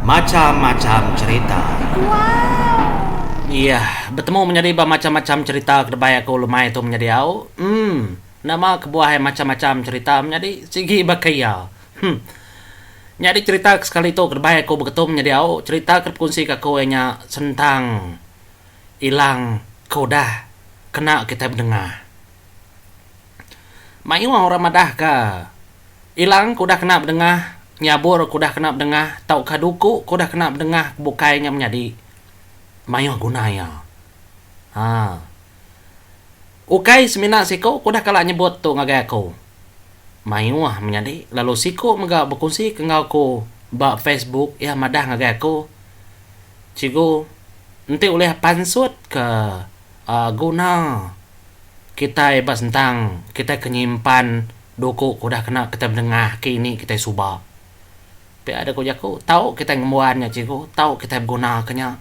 macam-macam cerita. Iya, bertemu menjadi macam-macam cerita kedebaya aku lemai itu menjadi au. Nama kebuah macam-macam cerita menjadi sigi bakaya. Jadi cerita sekali itu kedebaya aku begitu menjadi au. Cerita kerpunsi kaku nya tentang ilang kodah kena kita mendengar. Mayu orang madah ka. Ilang kuda kena mendengar, nyabur kuda kena mendengar, tau kaduku kuda kena mendengar bukainya menjadi mayo gunaya. Ukai semina siko kuda kala nyebut tu ngagai aku. Mayo menjadi lalu siko mga berkongsi ke ngau ko ba Facebook ya madah ngagai aku. Cigo nanti oleh pansut ke guna kita ibas tentang kita kenyimpan doko kuda kena kita mendengar kini kita subah. Pe ada ko jaku tahu kita ngemuannya cigo, tahu kita guna kenya.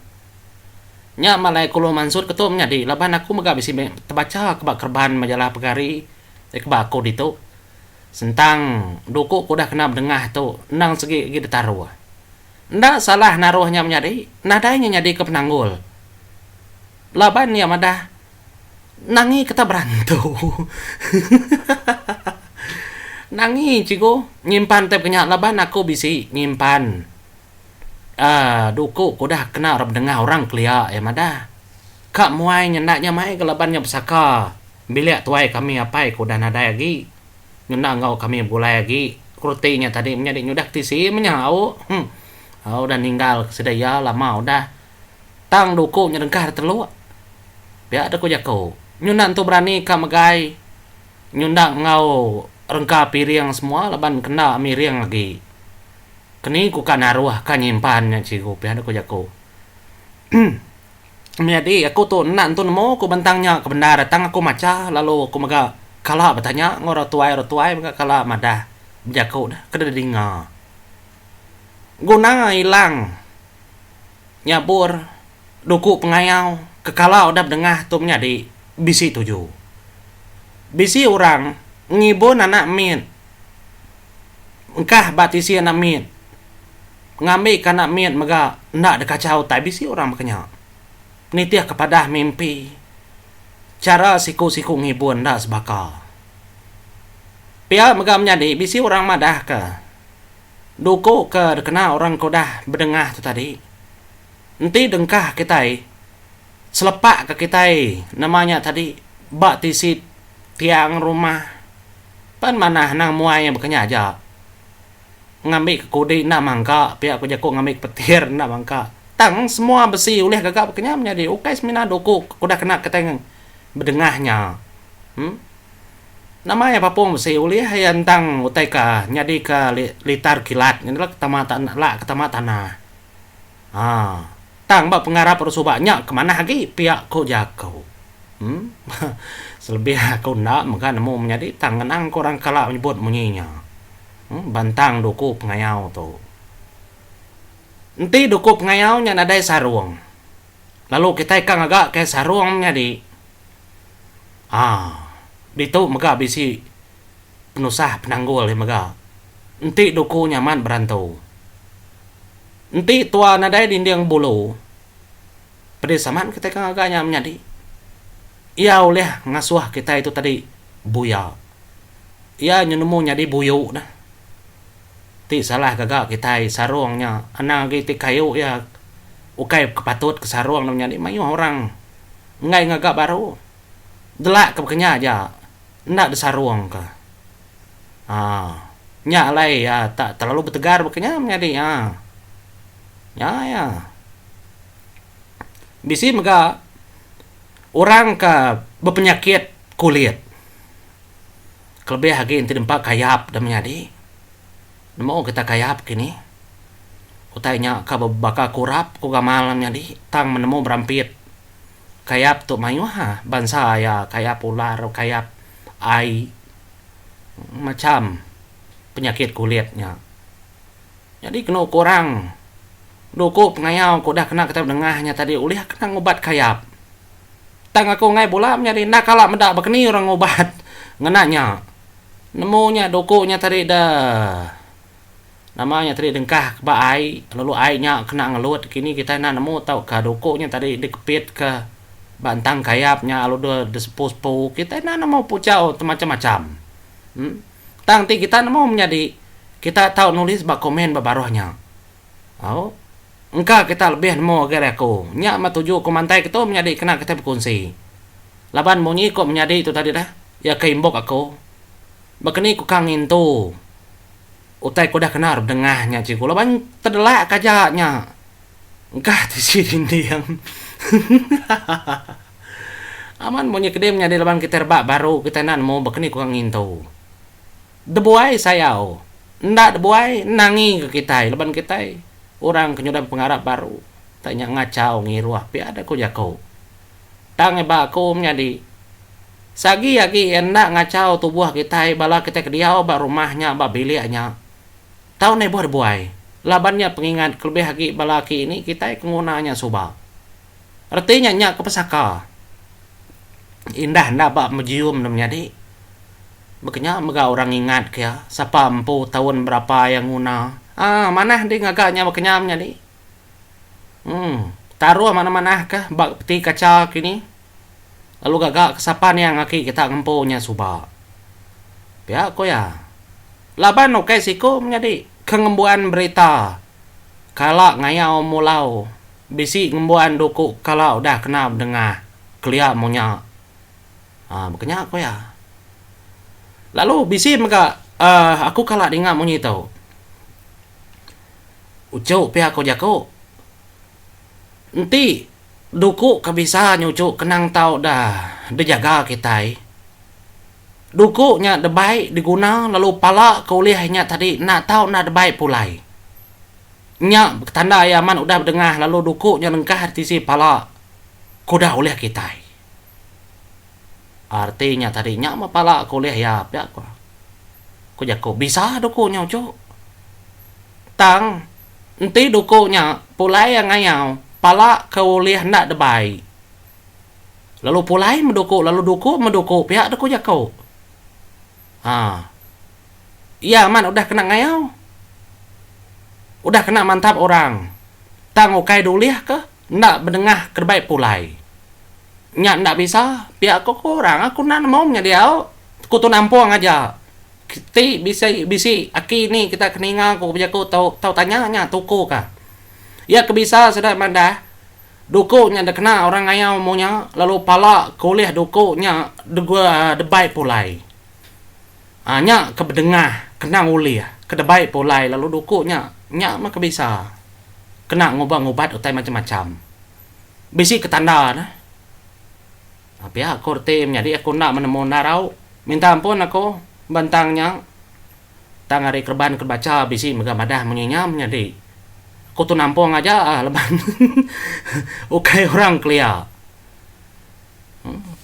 Nya malai kulo mansur ketumnya di laban aku maga bisi terbaca kebak kerban majalah pegari kebak aku ditu tentang doko kuda kena mendengar tu nang segi gitu taruh. Ndak salah naruhnya menjadi nadanya nyadi ke penanggul. Laban ya madah nangi kita berantu. Nangi cigo nyimpan tep kenyak laban aku bisi nyimpan duku kuda kena orang dengar orang kelia ya madah kak muai nyendaknya mai kelabannya besaka bilik tuai kami apa kuda nada lagi nyendak ngau kami bulai lagi krutinya tadi menjadi nyudak tisi menyau udah ninggal sedaya lama udah tang duku nyedengkar terlu biar ada ko jako nyundak tu berani kamagai nyundak ngau rengka piring semua laban kena miring lagi kini ku kan naruh kan nyimpannya cigo pian aku jako. Jadi aku tuh nak tu nemu ku bentangnya ke benda datang aku maca lalu aku maga kala bertanya ngoro tuai maga kala madah jako dah kada dengar. Guna hilang nyabur duku pengayau kekala udah dengah tu menjadi bisi tuju. Bisi orang ngibun anak min. Engkah batisi anak min. Ngambil kanak miat maga nak dekacau tak bisi orang makanya nitiah kepada mimpi cara siku-siku ngibun dah sebaka pihak maga menjadi bisi orang madah ke duku ke kena orang kodah berdengah tu tadi nanti dengkah kita selepak ke kita namanya tadi bak tisi tiang rumah pan mana nang muai yang berkenya aja ngambil ke kudi nak mangka pihak aku jago ngambil petir nak mangka tang semua besi oleh gagak bekenya menjadi ukai semina doku kuda kena keteng berdengahnya namanya papung besi oleh yang tang utai ka nyadi ke litar kilat ini lah ketama tanah tang bak pengarap rusubaknya kemana lagi pihak ku jago selebih aku nak maka nemu menjadi tangan korang kala menyebut munyinya bantang duku pengayau tu. Nanti duku pengayau nya nadai sarung. Lalu kita ikan agak ke sarungnya di. Ditu maga bisi penusah penanggul ya maga. Nanti duku nyaman berantau. Nanti tua nadai dinding bulu. Pada zaman kita ikan agak nyamnya di. Ia oleh ngasuh kita itu tadi buya. Ia nyenemu nyadi buyu dah. Ti salah gagak kita sarungnya anak kita kayu ya ukai kepatut ke sarung namanya di mayu orang ngai ngagak baru delak ke bekenya aja ndak ada sarung ke nya lai ya tak terlalu bertegar bekenya menjadi ya bisi mega orang ke berpenyakit kulit kelebih lagi inti dempak kayap dan menjadi mau kita kayap kini utainya ka baka kurap ku gamalan di tang menemu berampit kayap tu mayu bansa ya kayap ular kayap ai macam penyakit kulitnya jadi kena kurang duku pengayau ku dah kena kita dengahnya tadi ulih kena ngobat kayap tang aku ngai bola menjadi nak kala mendak bekeni orang ngobat ngenanya nemunya dukunya tadi dah namanya tadi dengkah ke ai, lalu ainya kena ngelut, kini kita nak nemu tahu ke dokoknya tadi dikepit ke bantang kayapnya, lalu dia sepuh-sepuh, kita nak nemu pucau macam-macam. Tangti kita nemu menjadi kita tahu nulis bak komen baruhnya. Oh, engkau kita lebih nemu agar aku nyak matuju komantai kita menjadi kena kita berkongsi. Laban bunyi kok menjadi itu tadi dah, ya keimbok aku. Bakni ku kangin tu. Utai ku dah kena dengahnya ciku. Laban terdelak kajaknya. Engkau di sini yang aman bunyi kedai menjadi laban kita rebak baru kita nan mau bakni ku kangin tu. Debuai sayau. Ndak debuai nangi ke kita. Laban kita orang kenyudah pengarap baru. Tanya ngacau ngiruah pi ada ku jako. Tang eba aku menjadi sagi enak ngacau tubuh kita bala kita ke dia ba rumahnya ba biliknya. Tahu ne buai. Labannya pengingat lebih lagi balaki ini kita kengunanya suba. Artinya nyak ke pesaka. Indah ndak ba mejium menjadi. Makanya mega orang ingat kaya siapa empu tahun berapa yang guna. Mana di ngagaknya makanya menjadi. Taruh mana-mana kah bak peti kaca kini. Lalu gagak kesapan yang aki kita ngempunya suba. Ya ko ya. Laban oke siko menjadi kengembuan berita. Kalak ngayau mulau. Bisi ngembuan duku kalau dah kena dengar. Kelia monya. Makanya ko ya. Lalu bisi maka aku kalak dengar monyi tau. Ucuk pihak ko jako. Nanti duku kabisa nyucuk kenang tau dah dijaga kita. Dukunya debai diguna lalu pala kuliahnya tadi nak tahu nak debai pulai. Nya tanda ayaman udah dengar lalu dukunya lengkah di si pala kuda oleh kita. Artinya tadinya mah pala kuliah ya aku. Ku jako bisa dukunya ucuk. Tang nanti dukunya pulai yang ngayau. Pala kauliah nak debai. Lalu pulai mendukuk, lalu dukuk mendukuk. Pihak duku jako. Iya man udah kena ngayau. Udah kena mantap orang. Tang ukai duliah ke? Nak berdengah kerbaik pulai. Nyak nak bisa. Pihak aku kurang. Aku nak mau nyadiau. Kutu nampung aja. Kita bisi aki ni kita keninga aku jako tahu tanya nya tuku kah? Ya kebisa sedap mandah. Dukunya dah kena orang ngayau monya. Lalu pala kuliah dukunya debai pulai. Nya kebedengah. Kena uliah. Kedebai pulai. Lalu dukunya. Nya mah kebisa. Kena ngobat-ngobat utai macam-macam. Bisi ketanda nah. Tapi aku tim. Jadi aku nak menemu narau. Minta ampun aku. Bantangnya. Tangari kerban kerbaca. Bisi megamadah menyinyam. Jadi. Aku tuh nampung aja leban. Ukai orang kelia.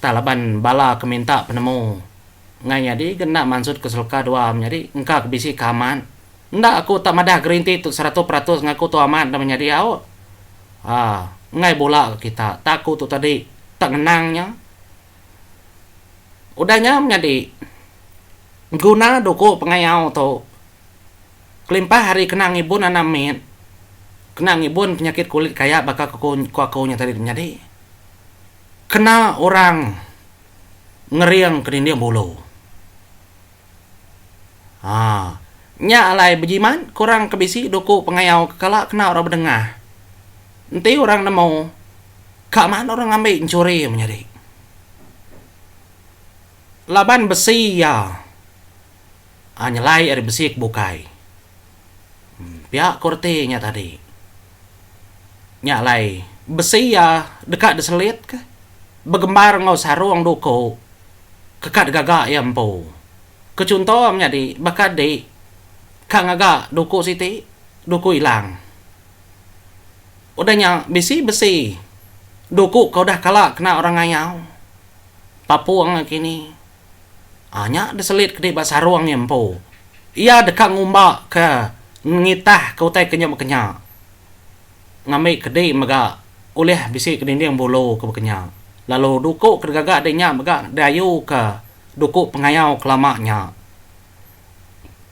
Talaban bala keminta penemu. Nganya di kena maksud keselka dua menjadi engkak bisi kaman. Ndak aku tak madah gerinti tu 100% ngaku tu aman dan menjadi awak. Ngai bola kita. Takut tu tadi tak ngenangnya. Udahnya menjadi guna duku pengayau tu. Kelimpah hari kenang ibu nanamit. Kena ngibun penyakit kulit kayak bakal kuakunya tadi menjadi kena orang ngeriang kedinding bulu. Nya alai bejiman kurang kebisi duku pengayau kekala kena orang berdengah. Nanti orang nemu kak mana orang ambil mencuri menjadi laban besi ya. Nyelai dari besi kebukai. Pihak kurtinya tadi. Nyalai besi ya dekat deselit ke begembar ngau sarung duku kekat gagak ya empu kecunto menjadi bakat di kang agak duku siti duku hilang udahnya besi duku kau dah kalah kena orang ngayau papuang kini hanya deselit ke di bak sarung ya empu ia dekat ngumbak ke ngitah kau tai kenyap kenyak ngambil kedai mega oleh bisi kedinding bolo ke bekenya. Lalu duku kergagak adanya mega dayu ke duku pengayau kelamaknya.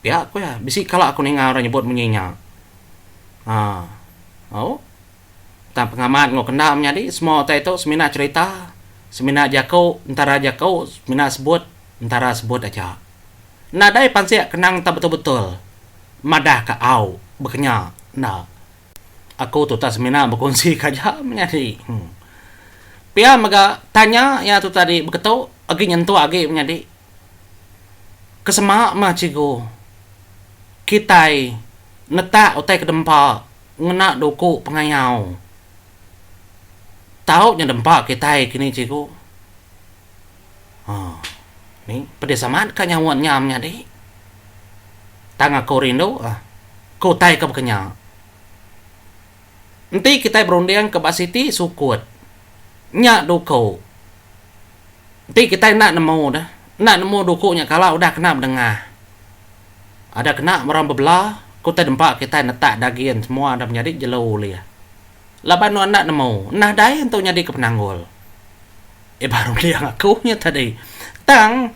Pia aku ya, bisi kalau aku ninga orang nyebut menyinya. Oh, tak pengamat ngo kena menjadi semua itu semina cerita, semina jako, antara jako, semina sebut, antara sebut aja. Nadai pansia kenang tak betul-betul. Madah ke au, bekenya. Nah, aku tu tak semina berkongsi kaja menjadi. Pia maga tanya ya tu tadi begitu, agi nyentuh agi menjadi. Kesemak mah cigo. Kitai netak utai kedempa ngena doku pengayau. Tahu nya dempa kitai kini cigo. Ni pedesaman kanyawan nyamnya deh. Tanga korindo ko tai ka bekenya. Nanti kita berunding ke basiti sukut. Nya doko. Nanti kita nak nemu dah. Nak nemu dokunya kalau udah kena mendengar. Ada kena merang bebelah, kota dempak kita netak dagian semua ada menjadi jelau lia. Laban nu anak nemu, nah dai untuk jadi ke penanggul. Baru dia ngakunya tadi. Tang,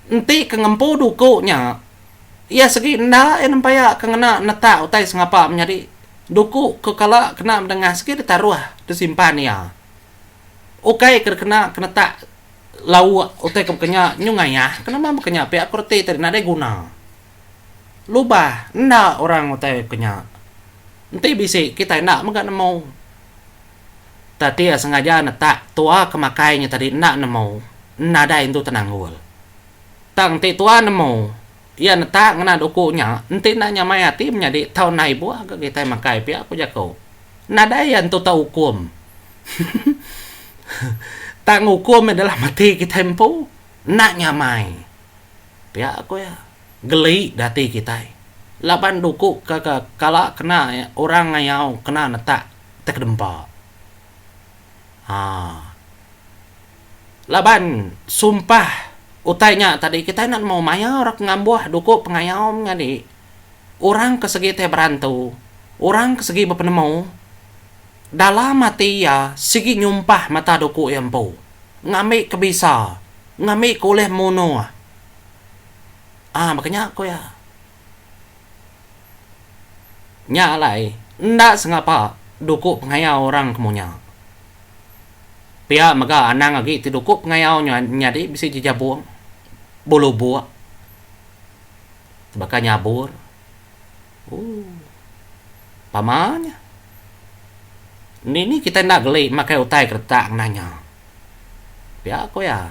nanti kengempu dukunya. Ya segi nda nampaya kengena netak utai sengapa menjadi duku ke kala kena mendengar segi ditaruh disimpan ya. Okai kena tak lau utai kenya nyungaya, kenapa kenya pihak kurti tadi nada guna. Lubah, nda orang utai kenya. Nanti bisi kita nak enggak nemu. Tadi sengaja netak tua kemakainya tadi nak nemu. Nada itu tenanggul. Tang ti tua nemu. Ya netak ngena dokunya. Nanti nak nyamayati menjadi tahun naik buah ke kita makai pihak aku jako. Nada yang tu tahu hukum. Tak ngukum adalah mati kita empu. Nak nyamai. Pihak aku ya. Geli dati kita. Lapan duku kala kena ya, orang ngayau kena netak tekdempa. Laban sumpah utainya tadi kita nak mau maya orang ngambuah duku pengayau ngadi. Orang kesegi teh berantu. Orang kesegi bepenemu. Dalam mati ya segi nyumpah mata duku empu. Ngamik kebisa. Ngamik kuleh mono. Makanya aku ya. Nyalai. Ndak sengapa duku pengayau orang kemunya. Pia maga anang lagi ti duku pengayau nyadi bisa dijabuang. Bulu buah. Sebaka nyabur. Pamannya. Ini kita nak geli makai utai kertak nanya. Pia aku ya.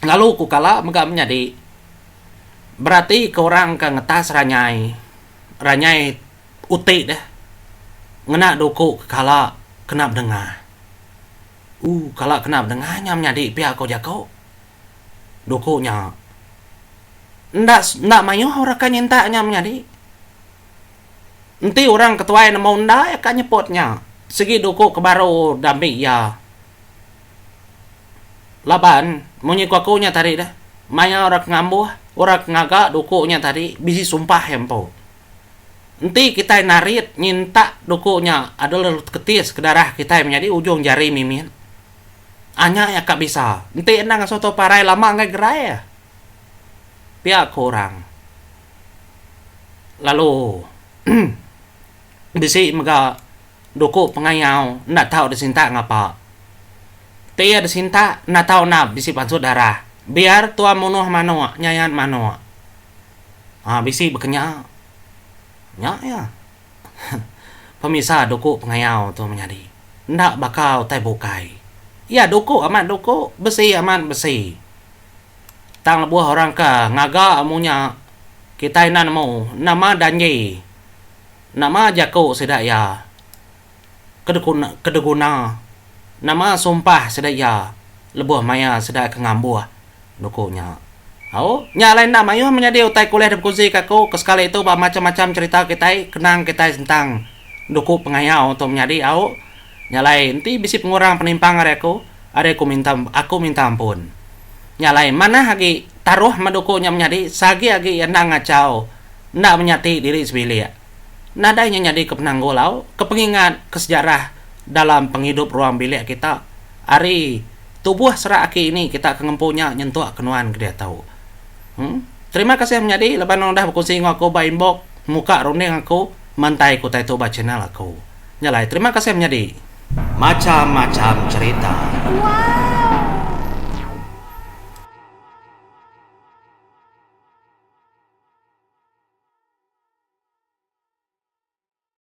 Lalu ku kala maga menjadi. Berarti ke orang ke ngetas ranyai uti dah. Ngena duku kala kena dengar. Kala kena dengar nyam nyadi pihak kau jako. Dukunya. Ndak mayu orang kan nyinta nyam nyadi. Nanti orang ketua yang mau ndak ya kan nyepotnya. Segi duku kebaru dambi ya. Laban munyi kuakunya tadi dah. Maya orang ngambuh. Orang ngaga dukunya tadi bisi sumpah hempo. Nanti kita narit nyinta dukunya adalah ketis ke darah kita menjadi ujung jari mimin. Anya ya kak bisa. Nanti enang soto parai lama nggak gerai ya. Pihak kurang. Lalu bisi mega duku pengayau ndak tahu disinta ngapa. Tia disinta ndak tahu nab bisi pansut darah. Biar tua munuh manoa, nyayan manoa. Bisi bekenya. Ya. Pemisah duku pengayau tu menjadi. Ndak bakal tai bukai. Ya duku aman duku, besi aman besi. Tang lebuah orang ka ngaga amunya kita ina nemu nama danyi. Nama jako sedaya. Kedeguna. Nama sumpah sedaya. Lebuah maya sedaya kengambuah. Dukunya. Nyalain nak mayu menjadi utai kuliah dan kunci kaku kesekali itu macam-macam cerita kita kenang kita tentang duku pengayau untuk menjadi nyalain ti bisi pengurang penimpang aku minta ampun. Nyalain mana lagi taruh madukunya menjadi sagi lagi yang ngacau ndak menyati diri sebilia. Nadanya nyadi ke penanggulau kepengingat kesejarah dalam penghidup ruang bilik kita. Ari tubuh serak aki ini kita kengempunya nyentuh kenuan dia tahu. Terima kasih menjadi lepas nong dah berkongsi dengan aku ba inbox muka running aku mantai ku tai toba channel aku. Nyalai terima kasih menjadi macam-macam cerita. Wow.